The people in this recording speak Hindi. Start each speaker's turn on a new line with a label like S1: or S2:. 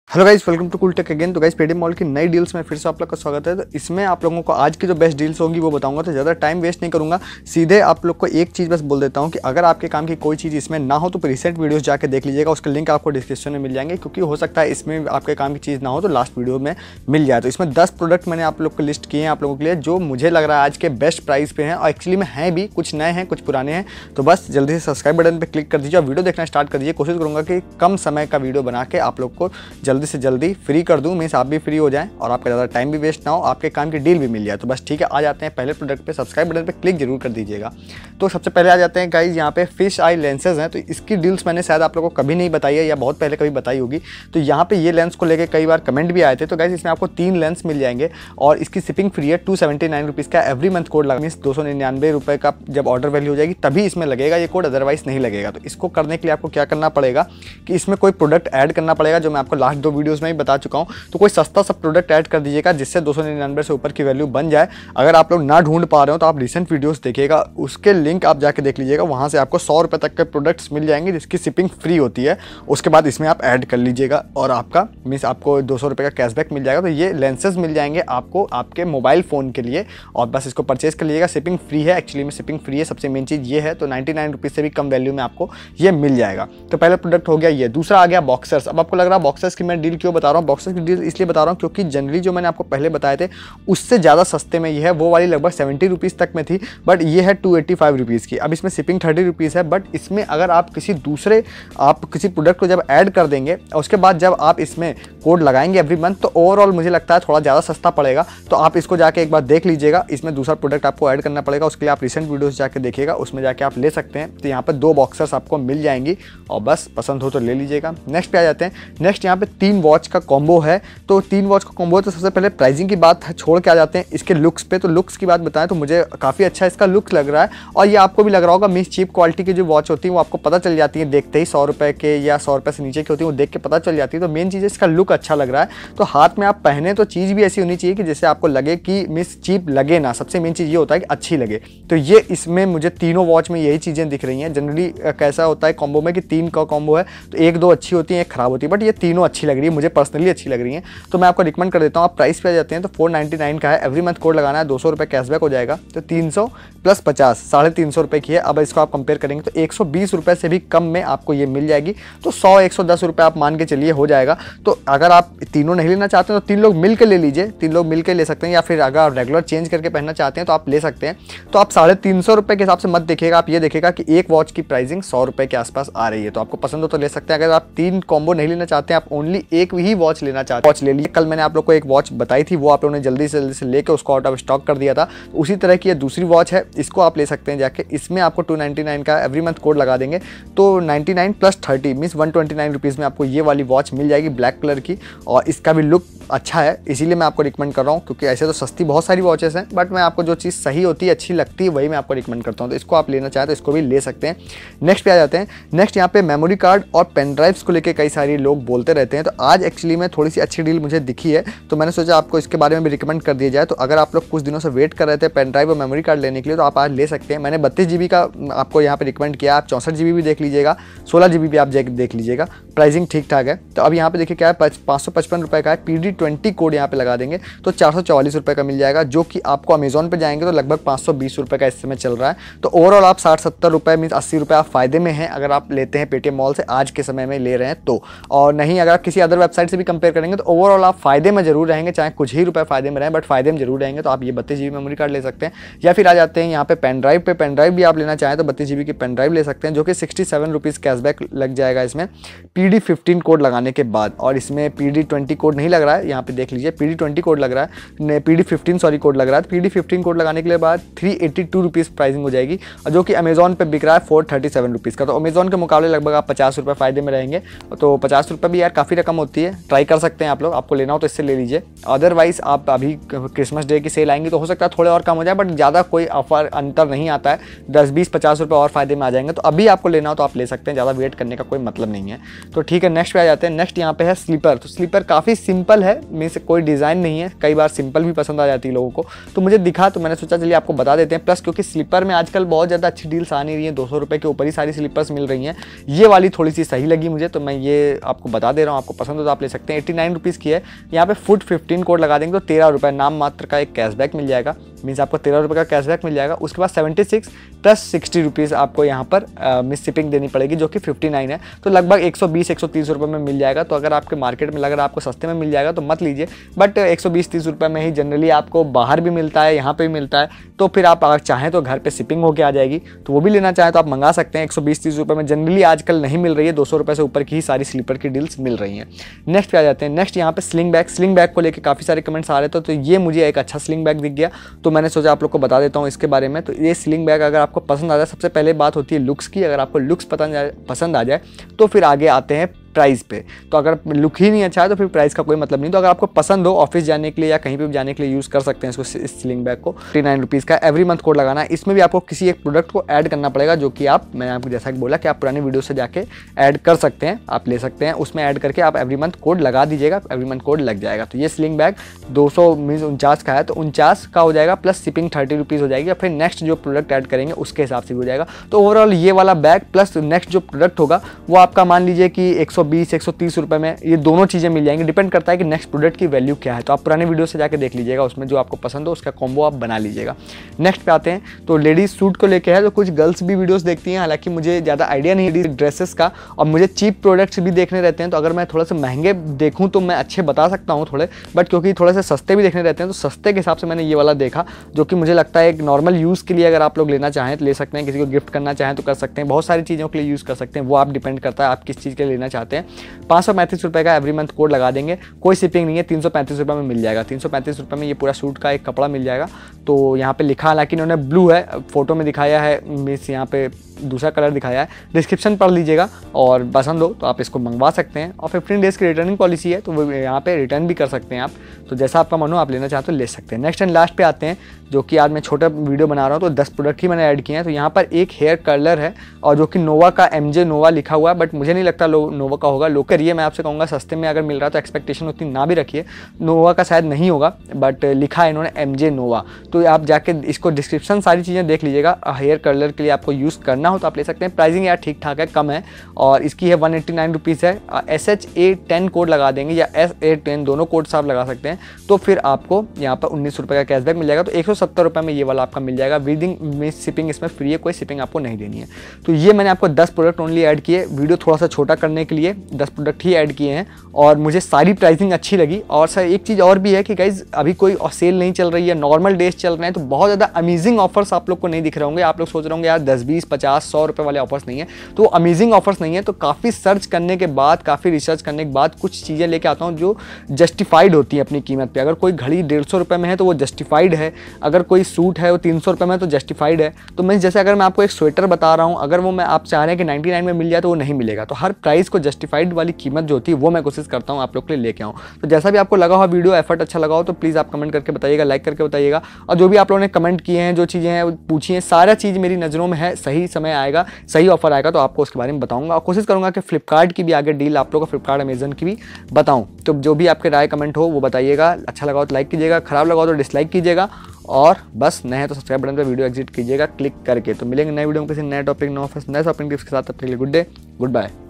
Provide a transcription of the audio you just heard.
S1: Hello guys, welcome to cool tech again. तो गाइस, पेटीएम मॉल की नई डील्स में फिर से आप लोग का स्वागत है। तो इसमें आप लोगों को आज की जो बेस्ट डील्स होंगी वो बताऊंगा। तो ज़्यादा टाइम वेस्ट नहीं करूंगा, सीधे आप लोग को एक चीज़ बस बोल देता हूं कि अगर आपके काम की कोई चीज़ इसमें ना हो तो रिसेंट वीडियोस जाके देख लीजिएगा। उसका लिंक आपको डिस्क्रिप्शन में मिल जाएंगे, क्योंकि हो सकता है इसमें आपके काम की चीज़ ना हो तो लास्ट वीडियो में मिल जाए। तो इसमें 10 प्रोडक्ट मैंने आप लोग को लिस्ट किए हैं आप लोगों के लिए, जो मुझे लग रहा है आज के बेस्ट प्राइस पे हैं। और एक्चुअली में हैं भी, कुछ नए हैं कुछ पुराने हैं। तो बस जल्दी से सब्सक्राइब बटन पर क्लिक कर दीजिए और वीडियो देखना स्टार्ट कर दीजिए। कोशिश करूँगा कि कम समय का वीडियो बना के आप लोग को जल्दी से जल्दी फ्री कर दूं, मींस आप भी फ्री हो जाएं और आपका ज़्यादा टाइम भी वेस्ट ना हो, आपके काम की डील भी मिल जाए। तो बस ठीक है, आ जाते हैं पहले प्रोडक्ट पे। सब्सक्राइब बटन पे क्लिक जरूर कर दीजिएगा। तो सबसे पहले आ जाते हैं गाइस, यहाँ पे फिश आई लेंसेज हैं। तो इसकी डील्स मैंने शायद आप लोगों को कभी नहीं बताई है या बहुत पहले कभी बताई होगी। तो यहाँ पे ये लेंस को लेकर कई बार कमेंट भी आए थे। तो गाइस, इसमें आपको 3 लेंस मिल जाएंगे और इसकी शिपिंग फ्री है। 279 रुपीज़ का एवरी मंथ कोड लगा, मीन्स 299 रुपये का जब ऑर्डर वैल्यू हो जाएगी तभी इसमें लगेगा ये कोड, अदरवाइज नहीं लगेगा। तो इसको करने के लिए आपको क्या करना पड़ेगा कि इसमें कोई प्रोडक्ट ऐड करना पड़ेगा, जो मैं आपको लास्ट 2 वीडियोज़ में ही बता चुका हूँ। तो कोई सस्ता सा प्रोडक्ट ऐड कर दीजिएगा जिससे 299 से ऊपर की वैल्यू बन जाए। अगर आप लोग ना ढूंढ पा रहे हो तो आप रिसेंट वीडियोस देखिएगा, उसके लिंक आप जाके देख लीजिएगा। वहाँ से आपको 100 रुपये तक के प्रोडक्ट्स मिल जाएंगे जिसकी शिपिंग फ्री होती है। उसके बाद इसमें आप ऐड कर लीजिएगा और आपका मीन्स आपको 200 रुपये का कैशबैक मिल जाएगा। तो ये लेंसेज मिल जाएंगे आपको आपके मोबाइल फ़ोन के लिए और बस इसको परचेज कर लीजिएगा। शिपिंग फ्री है, एक्चुअली में शिपिंग फ्री है, सबसे मेन चीज़ ये है। तो 99 रुपीज़ से भी कम वैल्यू में आपको ये मिल जाएगा। तो पहला प्रोडक्ट हो गया ये। दूसरा आ गया बॉक्सर्स। अब आपको लग रहा है बॉक्सर्स की मैं डील क्यों बता रहा हूँ। बॉक्सर्स की डील इसलिए बता रहा हूँ क्योंकि जनरली जो मैंने आपको पहले बताए थे उससे ज़्यादा सस्ते में ये है। वो वाली लगभग 70 रुपीज़ तक में थी, बट ये है 285 रुपीज़ की। अब इसमें शिपिंग 30 रुपीज़ है, बट इसमें अगर आप किसी प्रोडक्ट को जब ऐड कर देंगे और उसके बाद जब आप इसमें कोड लगाएंगे एवरी मंथ, तो ओवरऑल मुझे लगता है थोड़ा ज़्यादा सस्ता पड़ेगा। तो आप इसको जाके एक बार देख लीजिएगा। इसमें दूसरा प्रोडक्ट आपको ऐड करना पड़ेगा, उसके लिए आप रिसेंट वीडियोस जाके देखिएगा, उसमें जाके आप ले सकते हैं। तो यहाँ पर 2 बॉक्सर्स आपको मिल जाएंगी और बस पसंद हो तो ले लीजिएगा। नेक्स्ट पे आ जाते हैं। नेक्स्ट यहाँ पे 3 वॉच का कॉम्बो है। तो 3 वॉच का कॉम्बो, तो सबसे पहले प्राइसिंग की बात छोड़ के आ जाते हैं इसके लुक्स पे। तो लुक्स की बात बताएं तो मुझे काफ़ी अच्छा इसका लुक लग रहा है और ये आपको भी लग रहा होगा। मीन्स चीप क्वालिटी की जो वॉच होती है वो आपको पता चल जाती है देखते ही। 100 रुपये के या 100 रुपये से नीचे की होती है, वो देख के पता चल जाती है। तो मेन चीज़ इसका लुक अच्छा लग रहा है। तो हाथ में आप पहने तो चीज़ भी ऐसी होनी चाहिए कि जैसे आपको लगे कि मीन्स चीप लगे ना। सबसे मेन चीज़ ये होता है कि अच्छी लगे। तो ये इसमें मुझे तीनों वॉच में यही चीज़ें दिख रही हैं। जनरली कैसा होता है कॉम्बो में कि 3 का कॉम्बो है तो 1-2 अच्छी होती हैं, 1 खराब होती है, बट ये तीनों अच्छी लग रही है, मुझे पर्सनली अच्छी लग रही हैं। तो मैं आपको रिकमेंड कर देता हूँ। आप प्राइस पे आ जाते हैं तो 499 का है। एवरी मंथ कोड लगाना है, 200 रुपये कैशबैक हो जाएगा। तो 300 + 50 350 रुपये की है। अब इसको आप कंपेयर करेंगे तो 120 रुपये से भी कम में आपको ये मिल जाएगी। तो 100-110 रुपये आप मान के चलिए हो जाएगा। तो अगर आप तीनों नहीं लेना चाहते हैं तो 3 लोग मिल के ले लीजिए, 3 लोग मिल के ले सकते हैं। या फिर अगर आप रेगुलर चेंज करके पहनना चाहते हैं तो आप ले सकते हैं। तो आप 350 रुपये के हिसाब से मत देखिएगा, आप ये देखिएगा कि एक वॉच की प्राइसिंग 100 रुपये के आसपास आ रही है। तो आपको पसंद हो तो ले सकते हैं। अगर आप 3 कॉम्बो नहीं लेना चाहते हैं, आप ओनली एक ही वॉच लेना चाहते हैं, वॉच ले लीजिए। कल मैंने आप लोग को एक वॉच बताई थी, वो आप लोगों ने जल्दी से लेकर उसको आउट ऑफ स्टॉक कर दिया था। तो उसी तरह की ये दूसरी वॉच है, इसको आप ले सकते हैं जाके। इसमें आपको 299 का एवरी मंथ कोड लगा देंगे तो 99 + 30 मीन्स 129 रुपीज़ में आपको ये वाली वॉच मिल जाएगी, ब्लैक कलर की। और इसका भी लुक अच्छा है, इसीलिए मैं आपको रिकमेंड कर रहा हूँ। क्योंकि ऐसे तो सस्ती बहुत सारी वॉचेस हैं, बट मैं आपको जो चीज़ सही होती है, अच्छी लगती है, वही मैं आपको रिकमेंड करता हूँ। तो इसको आप लेना चाहें तो इसको भी ले सकते हैं। नेक्स्ट पे आ जाते हैं। नेक्स्ट यहाँ पे मेमोरी कार्ड और पेन ड्राइव्स को लेकर कई सारे लोग बोलते रहते हैं। तो आज एक्चुअली में थोड़ी सी अच्छी डील मुझे दिखी है, तो मैंने सोचा आपको इसके बारे में भी रिकमेंड कर दिया जाए। तो अगर आप लोग कुछ दिनों से वेट कर रहे थे पेन ड्राइव और मेमोरी कार्ड लेने के लिए, तो आप आज ले सकते हैं। मैंने 32 GB का आपको यहाँ पे रिकमेंड किया, आप 64 GB भी देख लीजिएगा, 16 GB भी आप देख लीजिएगा। प्राइसिंग ठीक ठाक है। तो अब यहाँ पे देखिए क्या है, 555 रुपये का है। PD20 कोड यहाँ पे लगा देंगे तो 444 रुपये का मिल जाएगा, जो कि आपको अमेजोन पे जाएंगे तो लगभग 520 रुपये का इस समय चल रहा है। तो ओवरऑल आप 60-70 रुपये मीन्स 80 रुपये आप फायदे में हैं अगर आप लेते हैं पेटीएम मॉल से, आज के समय में ले रहे हैं तो। और नहीं, अगर आप किसी अदर वेबसाइट से भी कंपेयर करेंगे तो ओवरऑल आप फायदे में जरूर रहेंगे, चाहे कुछ ही रुपये फायदे में रहें, बट फायदे में जरूर रहेंगे। तो आप ये 32 GB मेमोरी कार्ड ले सकते हैं। या फिर आ जाते हैं यहाँ पे पेन ड्राइव पे। पेन ड्राइव भी आप लेना चाहें तो 32 GB की पेन ड्राइव ले सकते हैं, जो कि 67 रुपीज़ कैशबैक लग जाएगा इसमें PD15 कोड लगाने के बाद। और इसमें PD20 कोड नहीं लग रहा है, यहाँ पे देख लीजिए PD20 कोड लग रहा है, PD15 सॉरी कोड लग रहा है। PD15 कोड लगाने के लिए बाद 382 रुपीज़ प्राइसिंग हो जाएगी, और जो कि अमेजोन पे बिक रहा है 437 रुपीज़ का। तो अमेजोन के मुकाबले लगभग आप 50 रुपये फायदे में रहेंगे। तो 50 रुपये भी यार काफ़ी रकम होती है, ट्राई कर सकते हैं आप लोग। आपको लेना हो तो इससे ले लीजिए। अदरवाइज आप अभी क्रिसमस डे की सेल आएंगी तो हो सकता है थोड़े और कम हो जाए, बट ज़्यादा कोई ऑफर अंतर नहीं आता है। 10-20-50 रुपये और फायदे में आ जाएंगे। तो अभी आपको लेना हो तो आप ले सकते हैं, ज़्यादा वेट करने का कोई मतलब नहीं है। तो ठीक है, नेक्स्ट पे आ जाते हैं। नेक्स्ट यहाँ पे है स्लीपर। तो स्लीपर काफ़ी सिंपल है, है, मीन्स कोई डिज़ाइन नहीं है, कई बार सिंपल भी पसंद आ जाती है लोगों को, तो मुझे दिखा तो मैंने सोचा चलिए आपको बता देते हैं। प्लस क्योंकि स्लीपर में आजकल बहुत ज़्यादा अच्छी डील्स आ नहीं रही हैं, 200 रुपये के ऊपर ही सारी स्लीपर्स मिल रही हैं, ये वाली थोड़ी सी सही लगी मुझे, तो मैं ये आपको बता दे रहा हूँ, आपको पसंद हो तो आप ले सकते हैं। 89 रुपीज़ की है, यहाँ पे फुट 15 कोड लगा देंगे तो 13 रुपये नाम मात्र का एक कैशबैक मिल जाएगा, मीन्स आपको 13 रुपये का कैशबैक मिल जाएगा। उसके बाद 76 प्लस 60 रुपीज़ आपको यहाँ पर मिस शिपिंग देनी पड़ेगी जो कि 59 है, तो लगभग 120-130 रुपये में मिल जाएगा। तो अगर आपके मार्केट में लग रहा है आपको सस्ते में मिल जाएगा तो मत लीजिए, बट 120-30 रुपये में ही जनरली आपको बाहर भी मिलता है, यहाँ पे भी मिलता है, तो फिर आप अगर चाहें तो घर पे शिपिंग होके आ जाएगी, तो वो भी लेना चाहें तो आप मंगा सकते हैं। 120-30 रुपये में जनरली आजकल नहीं मिल रही है, 200 रुपये से ऊपर की ही सारी स्लीपर की डील्स मिल रही हैं। नेक्स्ट पे आ जाते हैं। नेक्स्ट यहाँ पे स्लिंग बैग को लेकर काफ़ी सारे कमेंट्स आ रहे थे, तो ये मुझे एक अच्छा स्लिंग बैग दिख गया, तो मैंने सोचा आप लोग को बता देता हूँ इसके बारे में। तो ये स्लिंग बैग अगर आपको पसंद आ जाए, सबसे पहले बात होती है लुक्स की, अगर आपको लुक्स पसंद आ जाए तो फिर आगे आते हैं प्राइस पे। तो अगर लुक ही नहीं अच्छा है तो फिर प्राइस का कोई मतलब नहीं। तो अगर आपको पसंद हो ऑफिस जाने के लिए या कहीं पे भी जाने के लिए यूज़ कर सकते हैं इसको, इस स्लिंग बैग को। 59 रुपीज़ का एवरी मंथ कोड लगाना है। इसमें भी आपको किसी एक प्रोडक्ट को ऐड करना पड़ेगा, जो कि मैंने आपको जैसा कि बोला कि आप पुरानी वीडियो से जाके ऐड कर सकते हैं, आप ले सकते हैं, उसमें ऐड करके आप एवरी मंथ कोड लगा दीजिएगा, एवरी मंथ कोड लग जाएगा। तो ये स्लिंग बैग 249 का है, तो 49 का हो जाएगा, प्लस शिपिंग 30 रुपीज़ हो जाएगी, फिर नेक्स्ट जो प्रोडक्ट ऐड करेंगे उसके हिसाब से भी हो जाएगा। तो ओवरऑल ये वाला बैग प्लस नेक्स्ट जो प्रोडक्ट होगा वो आपका मान लीजिए कि 120-130 रुपये में ये दोनों चीज़ें मिल जाएंगी। डिपेंड करता है कि नेक्स्ट प्रोडक्ट की वैल्यू क्या है, तो आप पुराने वीडियो से जाके देख लीजिएगा, उसमें जो आपको पसंद हो उसका कॉम्बो आप बना लीजिएगा। नेक्स्ट पे आते हैं, तो लेडीज सूट को लेके है, तो कुछ गर्ल्स भी वीडियोस देखती हैं, हालांकि मुझे ज़्यादा आइडिया नहीं है ड्रेसेस का, और मुझे चीप प्रोडक्ट्स भी देखने रहते हैं, तो अगर मैं थोड़ा सा महंगे देखूँ तो मैं अच्छे बता सकता हूँ थोड़े, बट क्योंकि थोड़े से सस्ते भी देखने रहते हैं, तो सस्ते के हिसाब से मैंने ये वाला देखा, जो कि मुझे लगता है एक नॉर्मल यूज़ के लिए अगर आप लोग लेना चाहें तो ले सकते हैं, किसी को गिफ्ट करना चाहें तो कर सकते हैं, बहुत सारी चीज़ों के लिए यूज़ कर सकते हैं, वो आप डिपेंड करता है आप किस चीज़ के लिए लेना चाहते हैं। 535 रुपये का एवरी मंथ कोड लगा देंगे, कोई शिपिंग नहीं है, 335 रुपये में मिल जाएगा। 335 रुपये में ये पूरा सूट का एक कपड़ा मिल जाएगा। तो यहाँ पे लिखा, हालांकि इन्होंने ब्लू है, फोटो में दिखाया है, मीन्स यहाँ पे दूसरा कलर दिखाया है, डिस्क्रिप्शन पढ़ लीजिएगा और पसंद हो तो आप इसको मंगवा सकते हैं। और 15 डेज़ की रिटर्निंग पॉलिसी है, तो वो यहाँ पे रिटर्न भी कर सकते हैं आप, तो जैसा आपका मन हो आप लेना चाहते हो ले सकते हैं। नेक्स्ट एंड लास्ट पे आते हैं, जो कि आज मैं छोटा वीडियो बना रहा हूँ तो 10 प्रोडक्ट ही मैंने ऐड किए हैं। तो यहाँ पर एक हेयर कर्लर है, और जो कि नोवा का MJ नोवा लिखा हुआ है, बट मुझे नहीं लगता नोवा का होगा। लोकल ये मैं आपसे कहूँगा सस्ते में अगर मिल रहा है तो एक्सपेक्टेशन उतनी ना भी रखिए, नोवा का शायद नहीं होगा, बट लिखा है इन्होंने MJ नोवा। तो आप जाके इसको डिस्क्रिप्शन सारी चीज़ें देख लीजिएगा। हेयर कर्लर के लिए आपको यूज़ करना हो तो आप ले सकते हैं। प्राइसिंग यार ठीक ठाक है, कम है, और इसकी है 189 रुपीज़ है। SHA10 कोड लगा देंगे या SA10 दोनों कोड्स आप लगा सकते हैं, तो फिर आपको यहाँ पर 19 रुपये का कैशबैक मिल जाएगा। तो 170 रुपये में ये वाला आपका मिल जाएगा, विदिंग शिपिंग इसमें फ्री है, कोई शिपिंग आपको नहीं देनी है। तो ये मैंने आपको 10 प्रोडक्ट ओनली ऐड किए, वीडियो थोड़ा सा छोटा करने के लिए 10 प्रोडक्ट ही ऐड किए हैं, और मुझे सारी प्राइसिंग अच्छी लगी। और सर एक चीज़ और भी है कि गाइज अभी कोई सेल नहीं चल रही है, नॉर्मल डेज चल रहे हैं, तो बहुत ज़्यादा अमेजिंग ऑफर्स आप लोग को नहीं दिख रहे होंगे। आप लोग सोच रहे होंगे यार 10, 20, 50, 100 रुपये वाले ऑफर्स नहीं है, तो अमेजिंग ऑफर्स नहीं है। तो काफ़ी सर्च करने के बाद, काफ़ी रिसर्च करने के बाद कुछ चीज़ें लेके आता हूँ जो जस्टिफाइड होती हैं अपनी कीमत पे। अगर कोई घड़ी 150 रुपये में है तो वो जस्टिफाइड है, अगर कोई सूट है वो 300 रुपये में तो जस्टिफाइड है। तो मैं जैसे अगर मैं आपको एक स्वेटर बता रहा हूँ, अगर वो मैं आप चाह रहे हैं कि 99 में मिल जाए तो वो नहीं मिलेगा। तो हर प्राइस को जस्टिफाइड वाली कीमत जो होती है वो मैं कोशिश करता हूँ आप लोग के लिए लेके आऊँ। तो जैसा भी आपको लगा हो वीडियो, एफर्ट अच्छा लगा हो तो प्लीज़ आप कमेंट करके बताइएगा, लाइक करके बताइएगा। और जो भी आप लोगों ने कमेंट किए हैं, जो चीज़ें हैं पूछी हैं, सारा चीज़ मेरी नज़रों में है। सही समय आएगा, सही ऑफर आएगा तो आपको उसके बारे में बताऊंगा, और कोशिश करूंगा कि फ्लिपकार्ट की भी आगे डील आप लोगों को, फ्लिपकार्ट अमेजन की भी बताऊं। तो जो भी आपके राय कमेंट हो वो बताइएगा, अच्छा लगा हो तो लाइक कीजिएगा, खराब लगा हो तो डिसलाइक कीजिएगा, और बस नए हैं तो सब्सक्राइब बटन पर वीडियो एग्जिट कीजिएगा क्लिक करके। तो मिलेंगे नए वीडियो में किसी नए टॉपिक, नए शॉपिंग टिप्स के साथ। तब तक के लिए गुड डे, गुड बाय।